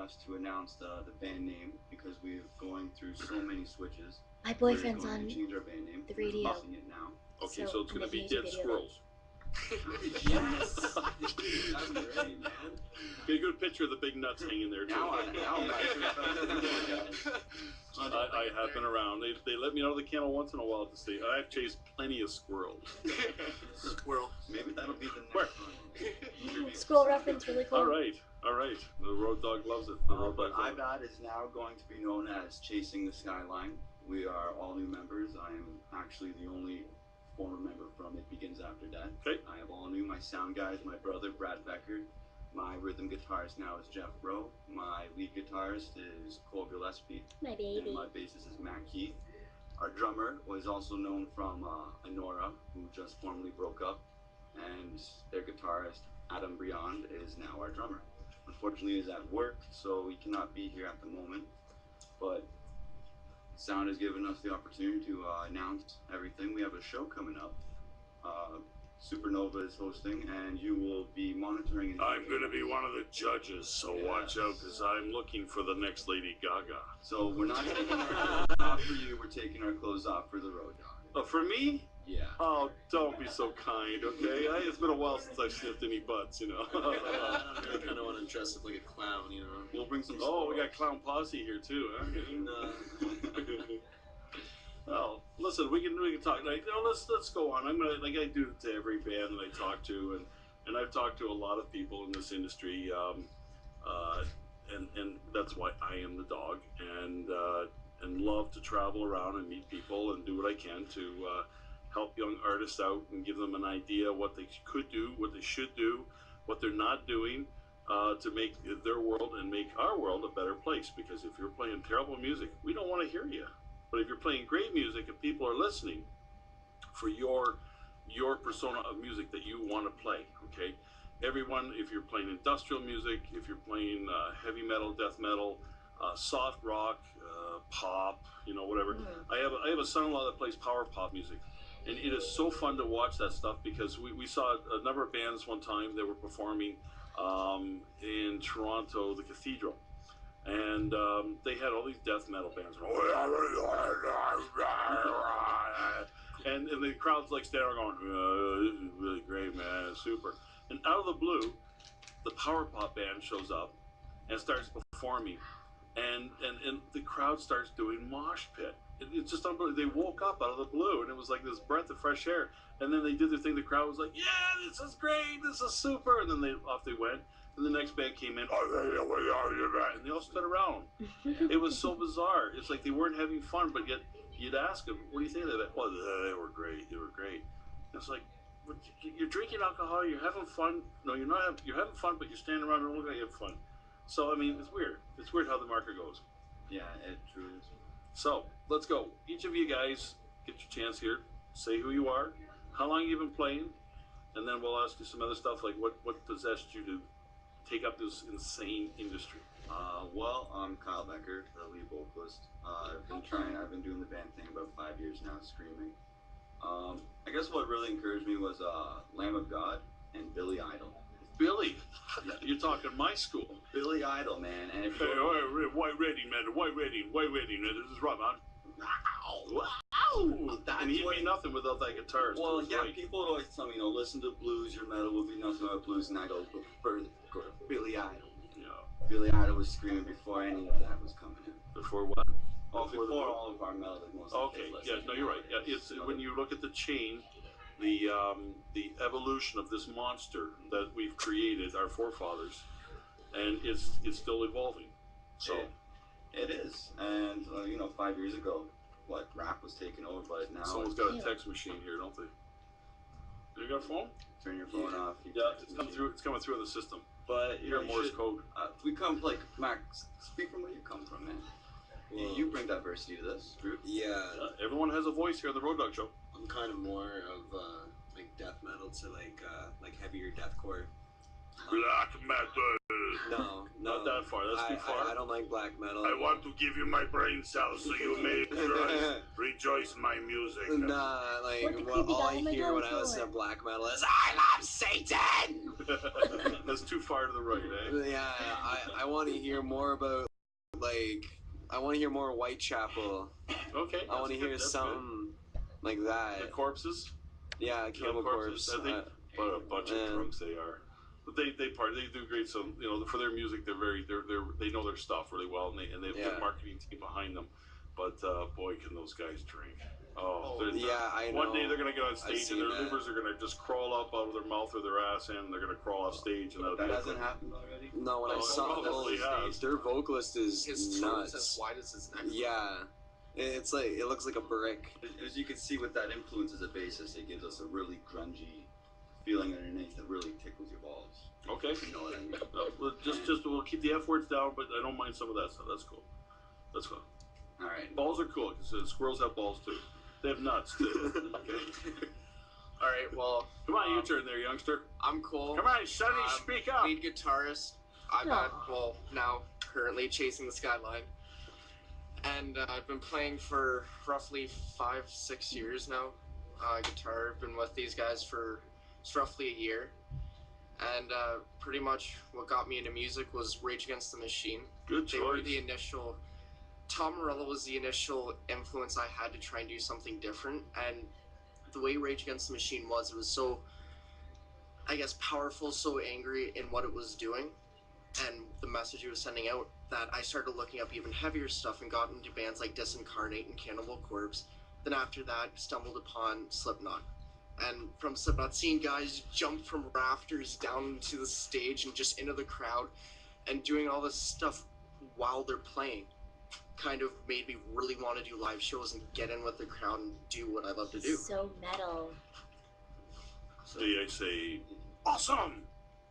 us to announce the band name because we're going through so many switches. My boyfriend's on change our band name. the radio. We're it now. Okay, so it's going to be Dead Squirrels. Yes. That's great, man. Get a good picture of the big nuts hanging there, too. I have been around. They let me out of the kennel once in a while to say, I've chased plenty of squirrels. Squirrel. Maybe that'll be the next one. Squirrel reference, really cool. All right. The road dog loves it. But IBAD is now going to be known as Chasing the Skyline. We are all new members. I am actually the only former member from It Begins After Death. Okay. I have all new. My sound guy is my brother, Brad Becker. My rhythm guitarist now is Jeff Bro. My lead guitarist is Cole Gillespie. My baby. And my bassist is Matt Keith. Our drummer was also known from Honora, who just formally broke up. And their guitarist, Adam Briand, is now our drummer. Unfortunately, he's at work, so he cannot be here at the moment. But Sound has given us the opportunity to announce everything. We have a show coming up. Supernova is hosting, and you will be monitoring. I'm going to be one of the judges, so watch out, because I'm looking for the next Lady Gaga. So we're not taking our clothes off for you, we're taking our clothes off for the road dog. For me? Yeah. Oh, don't be so kind, okay? It's been a while since I've sniffed any butts, you know. I kind of want to dress up like a clown, you know. We'll bring some. Oh, we got Clown Posse here too, huh? Well, listen, we can talk. Like, let's go on. I'm gonna, like I do to every band that I talk to, and I've talked to a lot of people in this industry, and that's why I am the dog, and love to travel around and meet people and do what I can to help young artists out and give them an idea what they could do, what they should do, what they're not doing, to make their world and make our world a better place. Because if you're playing terrible music, we don't want to hear you. But if you're playing great music and people are listening for your persona of music that you want to play, okay? Everyone, if you're playing industrial music, if you're playing heavy metal, death metal, soft rock, pop, whatever. I have a son-in-law that plays power pop music. And it is so fun to watch that stuff because we saw a number of bands one time that were performing in Toronto, the Cathedral. And they had all these death metal bands. And the crowd's like standing there going, this is really great, man, it's super. And out of the blue, the power pop band shows up and starts performing. And the crowd starts doing mosh pit. It's just unbelievable. They woke up out of the blue, and it was like this breath of fresh air. And then they did their thing. The crowd was like, yeah, this is great, this is super. And then off they went. And the next band came in, and they all stood around. It was so bizarre. It's like they weren't having fun, but yet you'd ask them, what do you think of that? Well, they were great. They were great. And it's like, you're drinking alcohol, you're having fun. No, you're not. You're having fun, but you're standing around and looking like you have fun. So, I mean, it's weird. It's weird how the market goes. Yeah, it truly is. So, let's go. Each of you guys, get your chance here. Say who you are, how long you've been playing, and then we'll ask you some other stuff like what possessed you to take up this insane industry. Well, I'm Kyle Becker, the lead vocalist. I've been doing the band thing about 5 years now, screaming. I guess what really encouraged me was Lamb of God and Billy Idol. Billy, you're talking my school. Billy Idol, man. And if white rating, man. White rating. This is right, man. Wow. And he'd be nothing without that guitar. Well, yeah, right. People would always tell me, listen to blues, your metal would be nothing without blues, and I go for Billy Idol. Yeah. Billy Idol was screaming before any of that was coming in. Before what? Before all of our metal that most of yeah, no, you're right. Yeah, it's when you look at the chain, the evolution of this monster that we've created, our forefathers, and it's still evolving. So it is, and 5 years ago, rap was taken over, but now someone's got a text machine here, don't they? You got a phone? Turn your phone off. Yeah, it's coming through. It's coming through in the system. But you're Morse code. We come Max. Speak from where you come from, man. Well, you bring diversity to this group. Yeah. Everyone has a voice here on the Road Dog Show. I'm kind of more of like death metal to like heavier deathcore. Black metal. No, not that far. That's too far. I don't like black metal. I want to give you my brain cells so you may rejoice my music. Nah, all I hear when I listen to black metal is "I love Satan." That's too far to the right, eh? Yeah, I want to hear more about, like, I want to hear more Whitechapel. Okay. I want to hear something like that. The Corpses? Yeah, Cannibal Corpse. I think what a bunch of drunks they are. But they do great. So for their music, they know their stuff really well, and they have a good marketing team behind them. But boy, can those guys drink! I know. One day they're gonna get on stage and their livers are gonna just crawl up out of their mouth or their ass end. And they're gonna crawl off stage, and that hasn't happened already. No, when I saw their vocalist is his nuts. as wide as his neck. Yeah, it's like it looks like a brick. As you can see, with that influence as a bassist, it gives us a really grungy feeling underneath that really tickles your balls. Okay. You know what I mean? Just we'll keep the F words down, but I don't mind some of that stuff. That's cool. That's cool. All right. Balls are cool because squirrels have balls too. They have nuts too. Okay. All right. Well, come on, your turn there, youngster. I'm cool. Come on, Sonny, speak up. Lead guitarist. IBAD. Well, now currently Chasing the Skyline, and I've been playing for roughly 5-6 years now. Guitar. I've been with these guys for roughly a year. And pretty much what got me into music was Rage Against the Machine. Good choice. They were the initial. Tom Morello was the initial influence I had to try and do something different. And the way Rage Against the Machine was, it was so, I guess, powerful, so angry in what it was doing, and the message it was sending out, that I started looking up even heavier stuff and got into bands like Disincarnate and Cannibal Corpse. Then after that, stumbled upon Slipknot. And from Slipknot, seeing guys jump from rafters down to the stage and just into the crowd and doing all this stuff while they're playing kind of made me really want to do live shows and get in with the crowd and do what I love to do. So metal. So, I say awesome.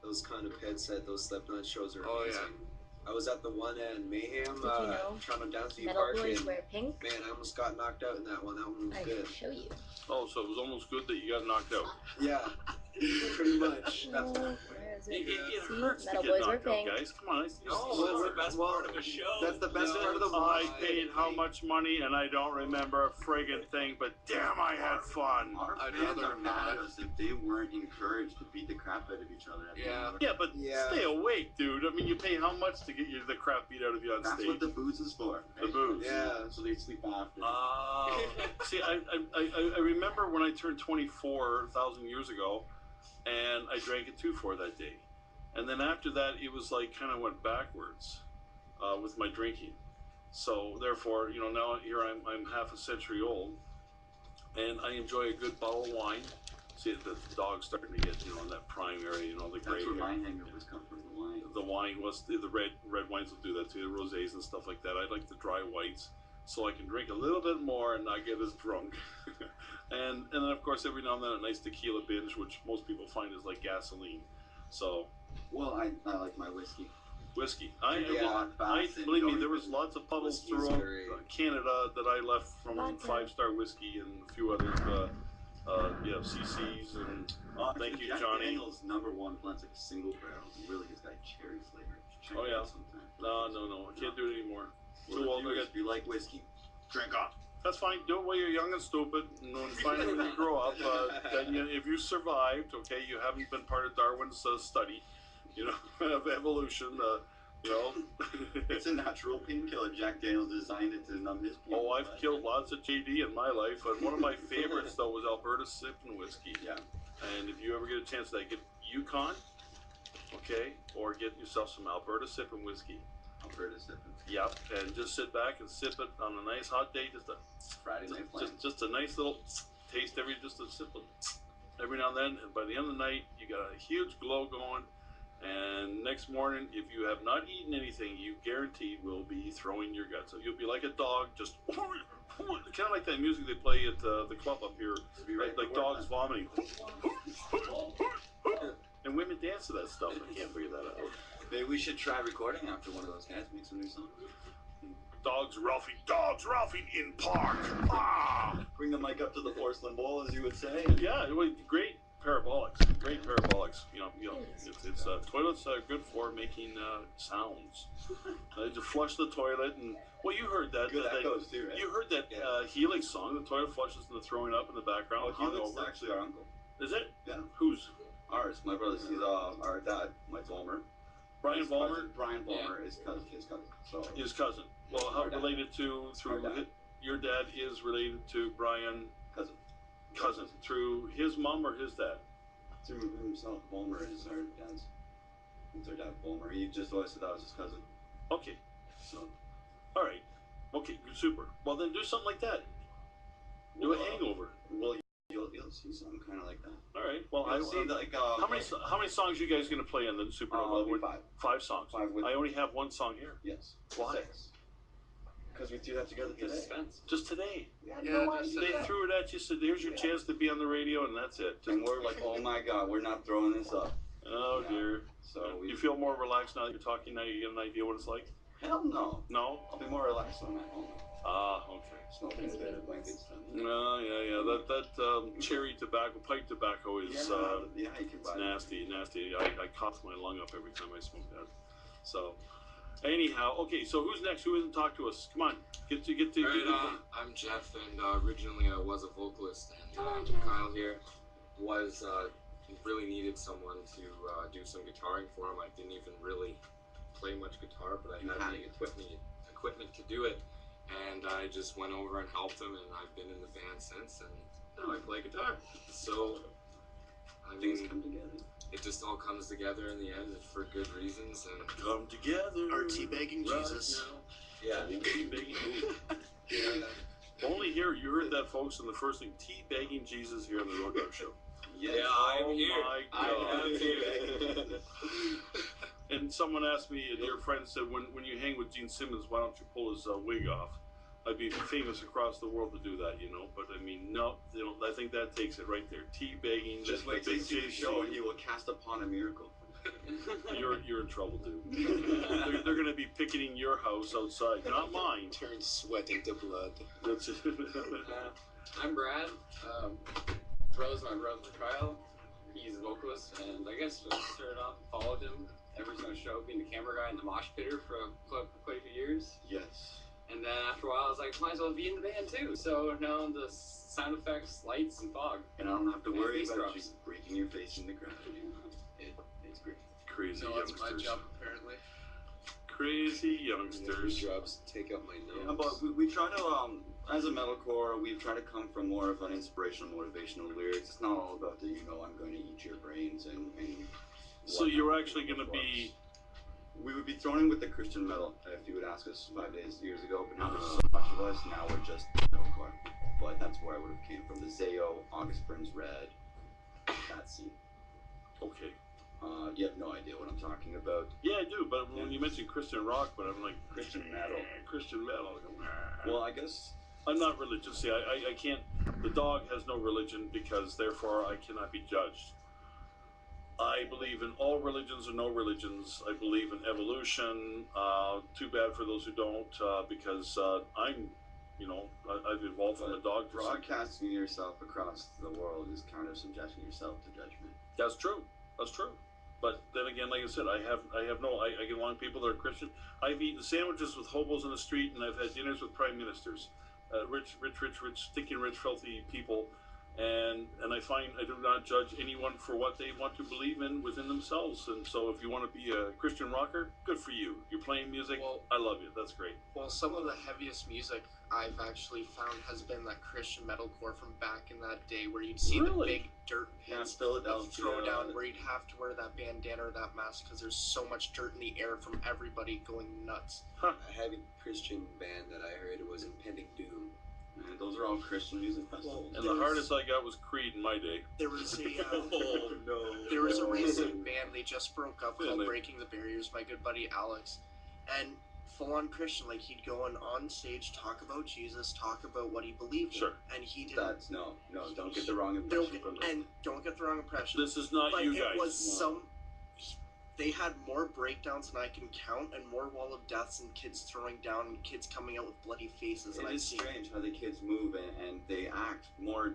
Those kind of headset, those Slipknot shows are Oh, amazing. yeah. I was at the one in Mayhem, Did you know Toronto Down Theme metal Park, boys and wear pink? man, I almost got knocked out in that one. That one was I good. can show you. Oh, so it was almost good that you got knocked out. Yeah, pretty much. Oh, where is it? It See? hurts Metal to get boys wear knocked out, pink. guys. Come on. Well, that's the best part of the show. That's the best part of the I movie. paid how much money, and I don't remember a friggin' thing, but damn, I had fun. Our I'd fans rather are mad at us if they weren't encouraged to beat the crap out of each other. At the Yeah. end of Yeah, but Yeah. stay awake, dude. I mean, you pay how much to get you the crap beat out of you on That's stage? what the booze is for. The booze. Yeah. So they sleep after. See, I remember when I turned 24 1,000 years ago, and I drank at 2-4 that day. And then after that, it was like kind of went backwards with my drinking. So therefore, now here I'm half a century old, and I enjoy a good bottle of wine. See, the dog's starting to get, in that prime area, the gray That's where my area. hangovers come from, the wine. The wine was the red wines will do that too, the rosés and stuff like that. I like the dry whites, so I can drink a little bit more and not get as drunk. and then of course every now and then a nice tequila binge, which most people find is like gasoline. So Well, I like my whiskey. whiskey. Yeah, Believe me, there was lots of puddles Whiskey's throughout great. Canada that I left from Vodka. 5-star whiskey and a few others. CC's and thank you, Jack Johnny. Daniel's #1 blends like a single barrel. It really has got cherry flavor. Check Oh, it yeah. out sometime. No, I can't do it anymore. Well, Too old. if you like whiskey, drink up. That's fine. Do it while you're young and stupid. Find it when you grow up. Then if you survived, okay, you haven't been part of Darwin's study, of evolution. It's a natural painkiller. Jack Daniels designed it to numb his pain. Oh, I've killed lots of JD in my life, and one of my favorites though was Alberta Sippin' whiskey. Yeah. And if you ever get a chance to get Yukon, okay, or get yourself some Alberta Sippin' whiskey. Alberta sipping. Yep, and just sit back and sip it on a nice hot day. Friday night plan. Just a nice little taste just a sip every now and then. And by the end of the night, you got a huge glow going. And next morning, if you have not eaten anything, you guaranteed will be throwing your guts. So you'll be like a dog, just kind of like that music they play at the club up here, like dogs vomiting. And women dance to that stuff. I can't figure that out. Maybe we should try recording after one of those guys. Make some new songs. Dogs roughing in park. Ah! Bring the mic up to the porcelain bowl, as you would say. Yeah, it was great parabolics. Great parabolics. It's toilets are good for making sounds. To flush the toilet, and you heard that. Good echoes too, right? You heard that Helix song. The toilet flushes and the throwing up in the background. Oh, Helix is actually our uncle. Is it? Yeah. Who's? Ours. My brother's. He's our dad. My Vollmer. Brian His Vollmer? cousin, Brian Vollmer is cousin. His cousin. So His cousin. Well, how related to through your dad is related to Brian cousin through his mom or his dad? Through himself. Vollmer is our dad's. It's our dad Vollmer. He just always said that was his cousin. Okay. So All right. Okay. Super. Well, then do something like that. Do a hangover. Well, you'll see something kind of like that. All right. Well, You'll see like how many songs you guys gonna play on the Super Bowl? Five. 5 songs. 5 with. I only have 1 song here. Yes. Why? 6. Because we do that together today. Just today. Yeah, They threw it at you. Said, "Here's your chance to be on the radio," and that's it. And we're like, oh my God, we're not throwing this up. Oh dear. So You feel more relaxed now that you're talking. Now you get an idea what it's like. hell no. No. I'll be more relaxed when I'm at home. Ah, okay. Smoking a bit of blankets. No, yeah. That cherry tobacco, pipe tobacco is You can buy nasty. I cough my lung up every time I smoke that. So, anyhow, okay. So who's next? Who hasn't talked to us? Come on, get to. Alright, I'm Jeff, and originally I was a vocalist, and Kyle here was really needed someone to do some guitaring for him. I didn't even really play much guitar, but I had the equipment to do it, and I just went over and helped him, and I've been in the band since, and now I play guitar. So, I mean, things come together. it just all comes together in the end for good reasons, and Come together. Our teabagging Jesus. yeah. Teabagging. Yeah. Only here you heard that, folks, in the first thing. Teabagging Jesus here on the Road Dog Show. Yes. Yeah, I'm here. My God. And someone asked me, a dear friend said, when you hang with Gene Simmons, why don't you pull his wig off? I'd be famous across the world to do that, But I mean, no, I think that takes it right there. Teabagging. Just wait till you see the show, and he will cast upon a miracle. You're in trouble, dude. They're going to be picketing your house outside, not mine. Turn sweat into blood. That's it. I'm Brad. Rose, my brother Kyle. He's a vocalist, and I guess just started off and followed him every single show, being the camera guy and the mosh pitter for quite a few years. Yes. And then after a while, I was like, might as well be in the band too. So now I'm the sound effects, lights, and fog. And I don't have to And worry bass about drums. you breaking your face in the ground. It's great. Crazy No, that's my youngsters. job apparently. Crazy youngsters. Jobs take out my nose. Yeah, but we try to, as a metalcore, we try to come from more of an inspirational, motivational lyrics. It's not all about the, I'm going to eat your brains and So you're actually going to be... We would be thrown in with the Christian metal if you would ask us 5 years ago, but now there's so much of us, now we're just metalcore. But that's where I would have came from, the Zayo, August Burns Red, that scene. Okay. You have no idea what I'm talking about. Yeah, I do, but when you mention Christian rock, but I'm like... Christian metal. Christian metal. Well, I guess... I'm not religious. See, I can't... The dog has no religion because, therefore, I cannot be judged. I believe in all religions or no religions. I believe in evolution. Too bad for those who don't, because I'm, I've evolved from a dog. Broadcasting yourself across the world is kind of subjecting yourself to judgment. That's true. That's true. But then again, like I said, I get along with people that are Christian. I've eaten sandwiches with hobos in the street, and I've had dinners with prime ministers, rich, stinking rich, filthy people. And I find I do not judge anyone for what they want to believe in within themselves. And so if you want to be a Christian rocker, good for you. You're playing music. Well, I love you. That's great. Well, some of the heaviest music I've actually found has been that Christian metalcore from back in that day, where you'd see the big dirt pits throw down, where you'd have to wear that bandana or that mask because there's so much dirt in the air from everybody going nuts. A heavy Christian band that I heard was Impending Doom. And those are all Christian music festivals. And the hardest I got was Creed in my day. There was a Oh no! there was a recent band they just broke up called Really? Breaking the Barriers. My good buddy Alex, and full on Christian, like he'd go on stage, talk about Jesus, talk about what he believed Sure. in, and he did. That's no, don't get the wrong impression from this. And don't get the wrong impression. This is not but you it guys. was they had more breakdowns than I can count, and more wall of deaths and kids throwing down and kids coming out with bloody faces. And It is strange how the kids move and they act more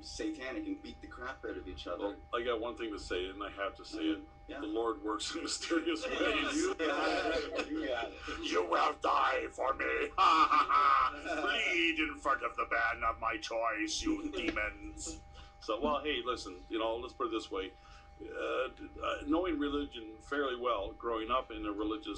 satanic and beat the crap out of each other. Well, I got one thing to say, and I have to say it. Yeah. The Lord works in mysterious ways. You got it. You got it. You will die for me. Bleed in front of the band of my choice, you demons. So, well, hey, listen, let's put it this way. knowing religion fairly well, growing up in a religious